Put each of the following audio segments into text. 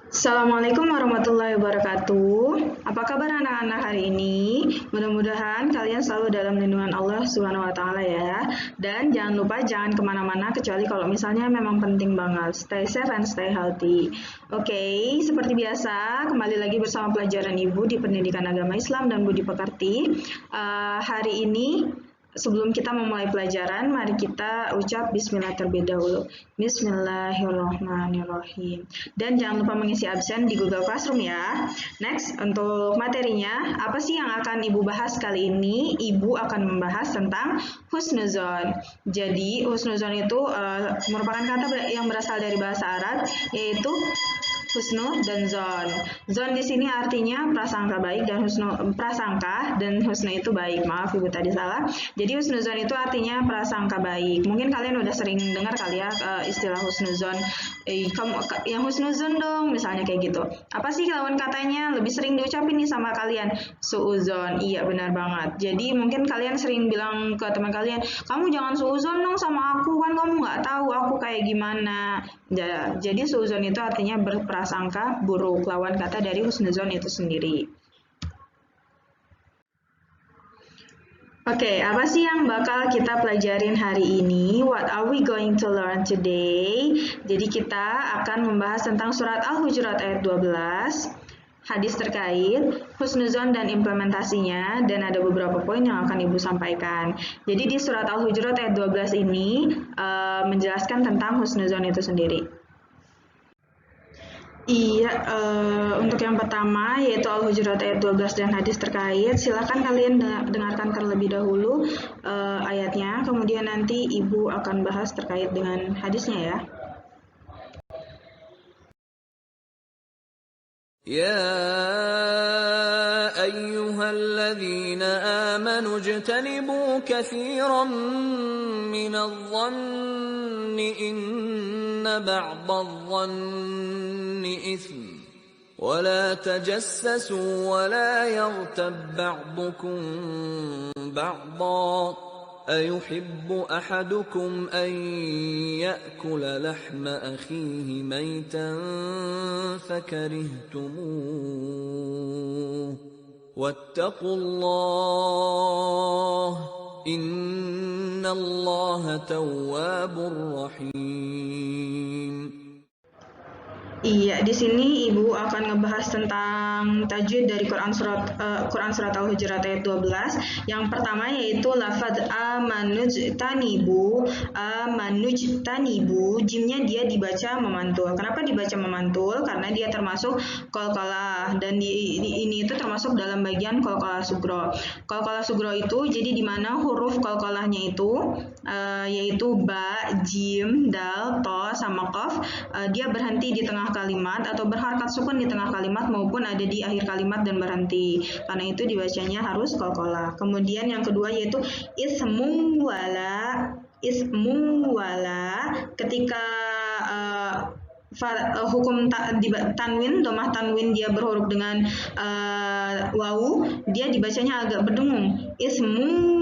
Assalamualaikum warahmatullahi wabarakatuh. Apa kabar anak-anak hari ini? Mudah-mudahan kalian selalu dalam lindungan Allah Subhanahu wa Ta'ala ya. Dan jangan lupa jangan kemana-mana kecuali kalau misalnya memang penting banget. Stay safe and stay healthy. Oke, seperti biasa kembali lagi bersama pelajaran Ibu di Pendidikan Agama Islam dan Budi Pekerti. Hari ini sebelum kita memulai pelajaran, mari kita ucap bismillah terlebih dahulu. Bismillahirrahmanirrahim. Dan jangan lupa mengisi absen di Google Classroom ya. Next, untuk materinya, apa sih yang akan Ibu bahas kali ini? Ibu akan membahas tentang husnuzon. Jadi, husnuzon itu merupakan kata yang berasal dari bahasa Arab, yaitu husnu dan zon. Zon di sini artinya prasangka baik dan prasangka dan husnu itu baik. Maaf Ibu tadi salah. Jadi husnuzon itu artinya prasangka baik. Mungkin kalian udah sering dengar kali ya istilah husnuzon. Kamu yang husnuzon dong, misalnya kayak gitu. Apa sih lawan katanya lebih sering diucapin nih sama kalian? Suuzon. Iya benar banget. Jadi mungkin kalian sering bilang ke teman kalian, kamu jangan suuzon dong sama aku, kan kamu nggak tahu aku kayak gimana. Jadi suuzon itu artinya berprasangka buruk, lawan kata dari husnuzon itu sendiri. Oke, apa sih yang bakal kita pelajarin hari ini? What are we going to learn today? Jadi kita akan membahas tentang surat Al-Hujurat ayat 12, hadis terkait, husnuzon dan implementasinya, dan ada beberapa poin yang akan Ibu sampaikan. Jadi di surat Al-Hujurat ayat 12 ini menjelaskan tentang husnuzon itu sendiri. Iya, untuk yang pertama yaitu Al-Hujurat ayat 12 dan hadis terkait, silakan kalian dengarkan terlebih dahulu ayatnya, kemudian nanti Ibu akan bahas terkait dengan hadisnya ya. يا أيها الذين آمنوا اجتنبوا كثيرا من الظن إن بعض الظن إثم ولا تجسسوا ولا يغتب بعضكم بعضا أيحب أحدكم أن يأكل لحم أخيه ميتا فكرهتموه واتقوا الله إن الله تواب رحيم. Iya, di sini Ibu akan ngebahas tentang tajwid dari Quran surat Al-Hujurat ayat 12. Yang pertama yaitu lafaz amanujtanibu. Jimnya dia dibaca memantul. Kenapa dibaca memantul? Karena dia termasuk qalqalah dan ini itu termasuk dalam bagian qalqalah sugro. Qalqalah sugro itu jadi di mana huruf qalqalahnya itu yaitu ba, jim, dal, to sama qaf, dia berhenti di tengah kalimat atau berharkat sukun di tengah kalimat maupun ada di akhir kalimat dan berhenti. Karena itu dibacanya harus qalqalah. Kemudian yang kedua yaitu ismun wala. Ketika hukum tanwin, domah tanwin dia berhuruf dengan wawu, dia dibacanya agak berdengung. Ismun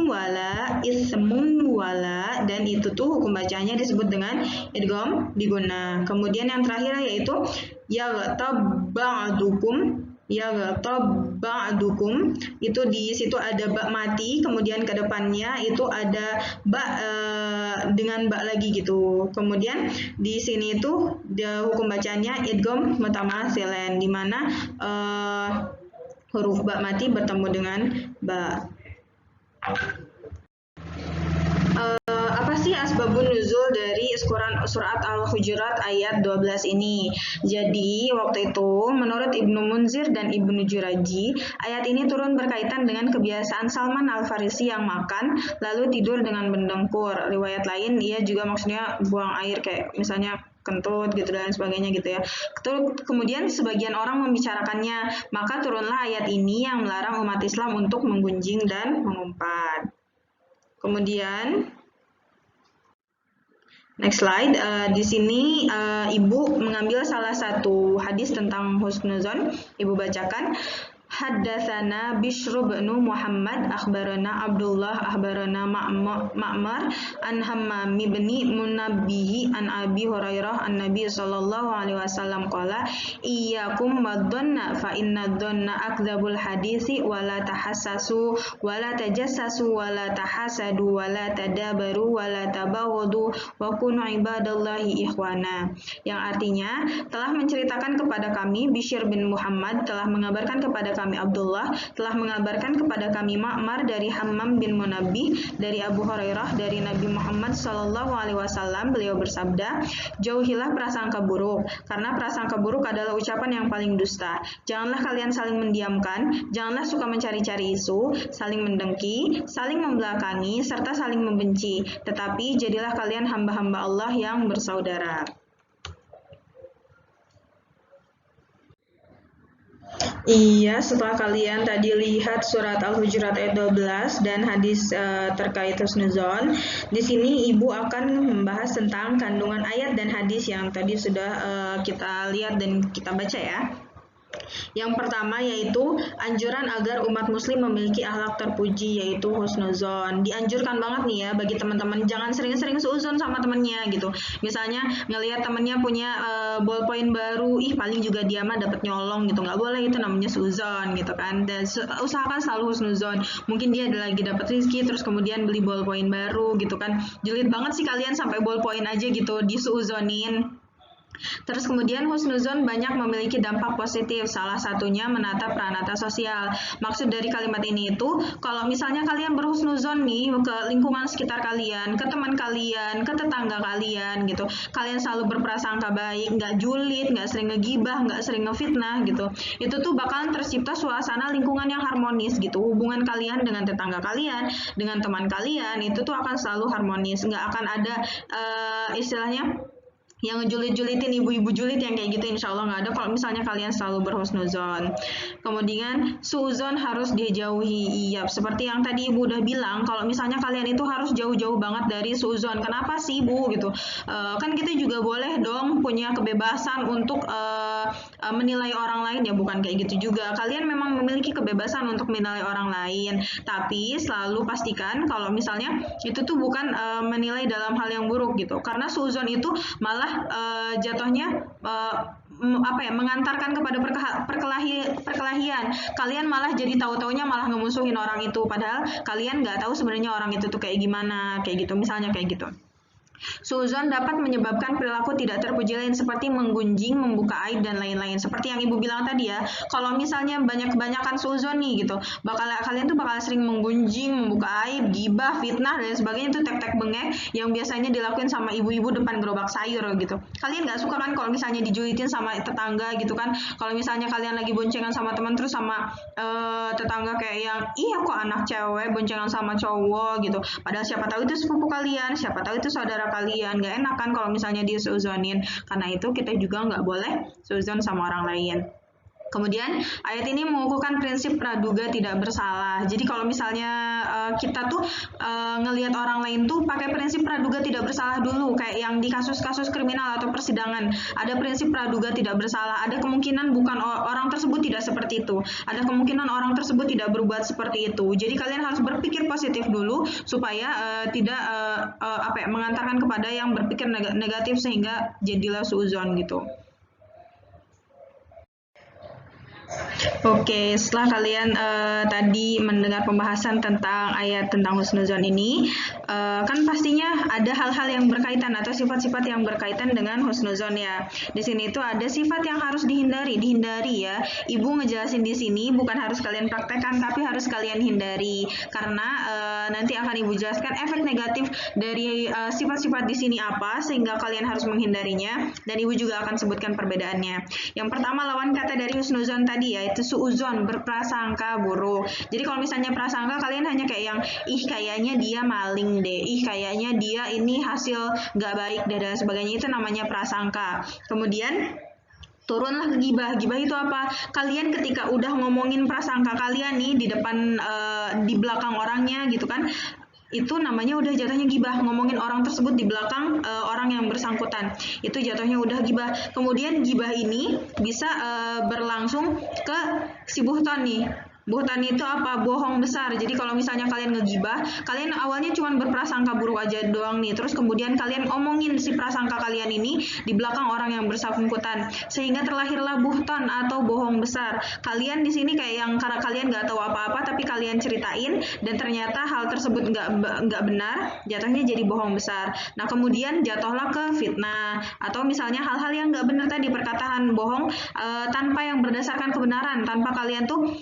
wala, dan itu tuh hukum bacanya disebut dengan idgham biguna. Kemudian yang terakhir yaitu yaghtab ba'dukum, itu di situ ada ba mati, kemudian ke depannya itu ada ba dengan ba lagi gitu. Kemudian di sini itu hukum bacanya idgham mutamatsilan, di mana huruf ba mati bertemu dengan ba. Apa sih asbabun nuzul dari surat Al-Hujurat ayat 12 ini? Jadi, waktu itu menurut Ibnu Munzir dan Ibnu Juraji, ayat ini turun berkaitan dengan kebiasaan Salman Al-Farisi yang makan lalu tidur dengan mendengkur. Riwayat lain ia juga maksudnya buang air kayak misalnya kentut gitu dan sebagainya gitu ya. Kemudian sebagian orang membicarakannya, maka turunlah ayat ini yang melarang umat Islam untuk menggunjing dan mengumpat. Kemudian next slide. Di sini Ibu mengambil salah satu hadis tentang husnuzon. Ibu bacakan. Haddatsana Bishr bin Muhammad akhbarana Abdullah akhbarana Ma'mar an Hammam bin Munabbih an Abi Hurairah an Nabi sallallahu alaihi wasallam qala iyyakum wadhanna fa inna dhanna akdzabul hadisi wa la tahassasu wa la tajassasu wa la tahasadu wa la tadabaru wa la tabaghadu wa kunu ibadallahi ikhwana, yang artinya telah menceritakan kepada kami Bishr bin Muhammad, telah mengabarkan kepada kami Abdullah, telah mengabarkan kepada kami Ma'mar dari Hammam bin Munabbih dari Abu Hurairah dari Nabi Muhammad sallallahu alaihi wasallam, beliau bersabda, jauhilah prasangka buruk, karena prasangka buruk adalah ucapan yang paling dusta. Janganlah kalian saling mendiamkan, janganlah suka mencari-cari isu, saling mendengki, saling membelakangi, serta saling membenci, tetapi jadilah kalian hamba-hamba Allah yang bersaudara. Iya, setelah kalian tadi lihat surat Al-Hujurat ayat 12 dan hadis terkait husnuzon, di sini Ibu akan membahas tentang kandungan ayat dan hadis yang tadi sudah kita lihat dan kita baca ya. Yang pertama yaitu anjuran agar umat muslim memiliki akhlak terpuji, yaitu husnuzon. Dianjurkan banget nih ya bagi teman-teman, jangan sering-sering seuzon sama temennya gitu. Misalnya ngelihat temennya punya ballpoint baru, paling juga dia mah dapat nyolong gitu, nggak boleh, itu namanya seuzon gitu kan. Dan usahakan selalu husnuzon. Mungkin dia lagi dapat rezeki terus kemudian beli ballpoint baru gitu kan. Julid banget sih kalian sampai ballpoint aja gitu diseuzonin. Terus kemudian husnuzon banyak memiliki dampak positif, salah satunya menata pranata sosial. Maksud dari kalimat ini itu, kalau misalnya kalian berhusnuzon nih ke lingkungan sekitar kalian, ke teman kalian, ke tetangga kalian gitu, kalian selalu berprasangka baik, nggak julid, nggak sering ngegibah, nggak sering ngefitnah gitu, itu tuh bakalan tercipta suasana lingkungan yang harmonis gitu. Hubungan kalian dengan tetangga kalian, dengan teman kalian, itu tuh akan selalu harmonis, nggak akan ada istilahnya yang ngejulit-julitin, ibu-ibu julid yang kayak gitu, insya Allah nggak ada kalau misalnya kalian selalu berhusnuzon. Kemudian suuzon harus dijauhi, iya seperti yang tadi ibu udah bilang, kalau misalnya kalian itu harus jauh-jauh banget dari suuzon. Kenapa sih bu gitu, kan kita juga boleh dong punya kebebasan untuk menilai orang lain, ya bukan kayak gitu juga, kalian memang memiliki kebebasan untuk menilai orang lain, tapi selalu pastikan kalau misalnya itu tuh bukan menilai dalam hal yang buruk gitu, karena suuzon itu malah jatuhnya mengantarkan kepada perkelahian. Kalian malah jadi tahu-taunya malah ngemusuhin orang itu, padahal kalian nggak tahu sebenarnya orang itu tuh kayak gimana, kayak gitu, misalnya kayak gitu. Suuzon dapat menyebabkan perilaku tidak terpuji lain seperti menggunjing, membuka aib dan lain-lain. Seperti yang ibu bilang tadi ya, kalau misalnya kebanyakan suuzon nih gitu, kalian tuh bakal sering menggunjing, membuka aib, gibah, fitnah dan sebagainya, itu tek-tek bengek yang biasanya dilakuin sama ibu-ibu depan gerobak sayur gitu. Kalian nggak suka kan kalau misalnya dijulitin sama tetangga gitu kan? Kalau misalnya kalian lagi boncengan sama teman terus sama tetangga kayak yang, iya kok anak cewek boncengan sama cowok gitu. Padahal siapa tahu itu sepupu kalian, siapa tahu itu saudara kalian, nggak enak kan kalau misalnya dia seuzonin. Karena itu kita juga nggak boleh seuzon sama orang lain. Kemudian ayat ini mengukuhkan prinsip praduga tidak bersalah. Jadi kalau misalnya kita tuh ngelihat orang lain tuh pakai prinsip praduga tidak bersalah dulu, kayak yang di kasus-kasus kriminal atau persidangan, ada prinsip praduga tidak bersalah. Ada kemungkinan bukan orang tersebut tidak seperti itu. Ada kemungkinan orang tersebut tidak berbuat seperti itu. Jadi kalian harus berpikir positif dulu supaya tidak mengantarkan kepada yang berpikir negatif sehingga jadilah suuzon gitu. Oke, setelah kalian tadi mendengar pembahasan tentang ayat tentang husnuzon ini, kan pastinya ada hal-hal yang berkaitan atau sifat-sifat yang berkaitan dengan husnuzon ya. Di sini itu ada sifat yang harus dihindari ya. Ibu ngejelasin di sini bukan harus kalian praktekkan, tapi harus kalian hindari karena nanti akan ibu jelaskan efek negatif dari sifat-sifat di sini apa sehingga kalian harus menghindarinya, dan ibu juga akan sebutkan perbedaannya. Yang pertama lawan kata dari husnuzon tadi ya, itu suuzon, berprasangka buruk. Jadi kalau misalnya prasangka kalian hanya kayak yang kayaknya dia maling deh, kayaknya dia ini hasil nggak baik dan sebagainya, itu namanya prasangka. Kemudian turunlah ke gibah. Gibah itu apa? Kalian ketika udah ngomongin prasangka kalian nih di depan di belakang orangnya gitu kan, itu namanya udah jatuhnya gibah, ngomongin orang tersebut di belakang orang yang bersangkutan, itu jatuhnya udah gibah. Kemudian gibah ini bisa berlangsung ke si buhtan nih. Buhtan itu apa? Bohong besar. Jadi kalau misalnya kalian ngegibah, kalian awalnya cuma berprasangka buruk aja doang nih. Terus kemudian kalian omongin si prasangka kalian ini di belakang orang yang bersangkutan, sehingga terlahirlah buhtan atau bohong besar. Kalian di sini kayak yang karena kalian nggak tahu apa-apa, tapi kalian ceritain dan ternyata hal tersebut nggak benar, jatuhnya jadi bohong besar. Nah kemudian jatuhlah ke fitnah atau misalnya hal-hal yang nggak benar tadi, perkataan bohong tanpa yang berdasarkan kebenaran, tanpa kalian tuh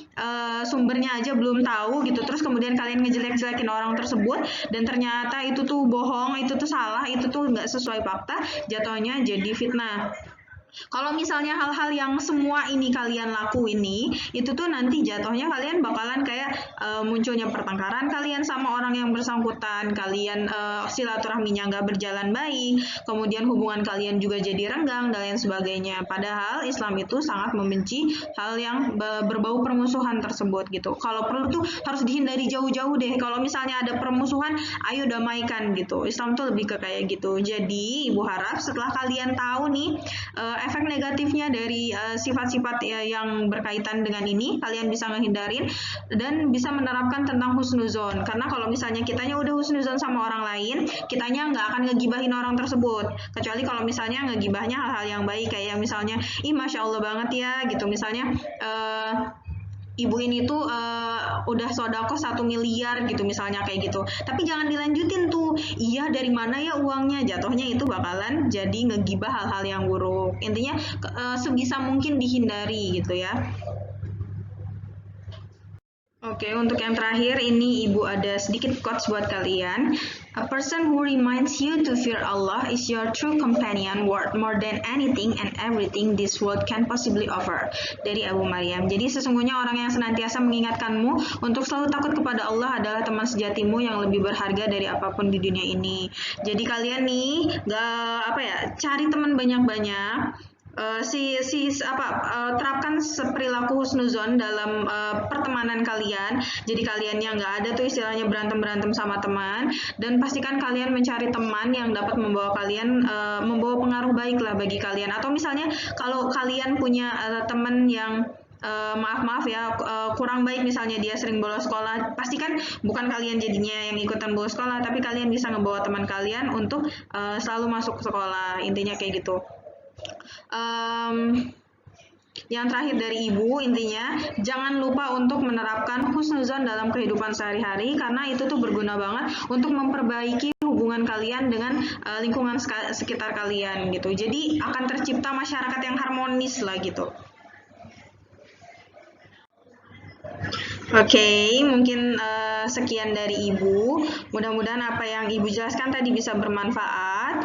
sumbernya aja belum tahu gitu, terus kemudian kalian ngejelek-jelekin orang tersebut dan ternyata itu tuh bohong, itu tuh salah, itu tuh nggak sesuai fakta, jatuhnya jadi fitnah. Kalau misalnya hal-hal yang semua ini kalian lakuin nih, itu tuh nanti jatuhnya kalian bakalan kayak munculnya pertengkaran kalian sama orang yang bersangkutan, kalian silaturahminya nggak berjalan baik, kemudian hubungan kalian juga jadi renggang dan lain sebagainya. Padahal Islam itu sangat membenci hal yang berbau permusuhan tersebut gitu. Kalau perlu tuh harus dihindari jauh-jauh deh. Kalau misalnya ada permusuhan, ayo damaikan gitu. Islam tuh lebih ke kayak gitu. Jadi Ibu harap setelah kalian tahu nih efek negatifnya dari sifat-sifat yang berkaitan dengan ini, kalian bisa ngehindarin dan bisa menerapkan tentang husnuzon. Karena kalau misalnya kitanya udah husnuzon sama orang lain, kitanya nggak akan ngegibahin orang tersebut. Kecuali kalau misalnya ngegibahnya hal-hal yang baik, kayak misalnya, ih Masya Allah banget ya, gitu. Misalnya, ibu ini tuh udah sodako 1 miliar gitu misalnya kayak gitu, tapi jangan dilanjutin tuh, iya dari mana ya uangnya, jatuhnya itu bakalan jadi ngegibah hal-hal yang buruk. Intinya sebisa mungkin dihindari gitu ya. Oke, untuk yang terakhir ini Ibu ada sedikit quotes buat kalian. A person who reminds you to fear Allah is your true companion worth more than anything and everything this world can possibly offer. Dari Abu Maryam. Jadi sesungguhnya orang yang senantiasa mengingatkanmu untuk selalu takut kepada Allah adalah teman sejatimu yang lebih berharga dari apapun di dunia ini. Jadi kalian nih cari teman banyak-banyak. Terapkan perilaku husnuzon dalam pertemanan kalian. Jadi kalian yang nggak ada tuh istilahnya berantem sama teman, dan pastikan kalian mencari teman yang dapat membawa kalian membawa pengaruh baik lah bagi kalian. Atau misalnya kalau kalian punya teman yang maaf ya kurang baik, misalnya dia sering bolos sekolah, pastikan bukan kalian jadinya yang ikutan bolos sekolah, tapi kalian bisa ngebawa teman kalian untuk selalu masuk ke sekolah. Intinya kayak gitu. Yang terakhir dari Ibu, intinya jangan lupa untuk menerapkan husnuzon dalam kehidupan sehari-hari, karena itu tuh berguna banget untuk memperbaiki hubungan kalian dengan lingkungan sekitar kalian gitu. Jadi akan tercipta masyarakat yang harmonis lah gitu. Oke, mungkin sekian dari Ibu. Mudah-mudahan apa yang Ibu jelaskan tadi bisa bermanfaat.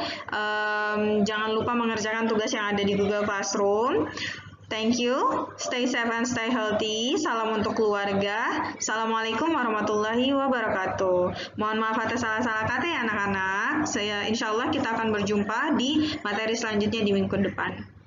Jangan lupa mengerjakan tugas yang ada di Google Classroom. Thank you. Stay safe and stay healthy. Salam untuk keluarga. Assalamualaikum warahmatullahi wabarakatuh. Mohon maaf atas salah-salah kata ya anak-anak. Insya Allah kita akan berjumpa di materi selanjutnya di minggu depan.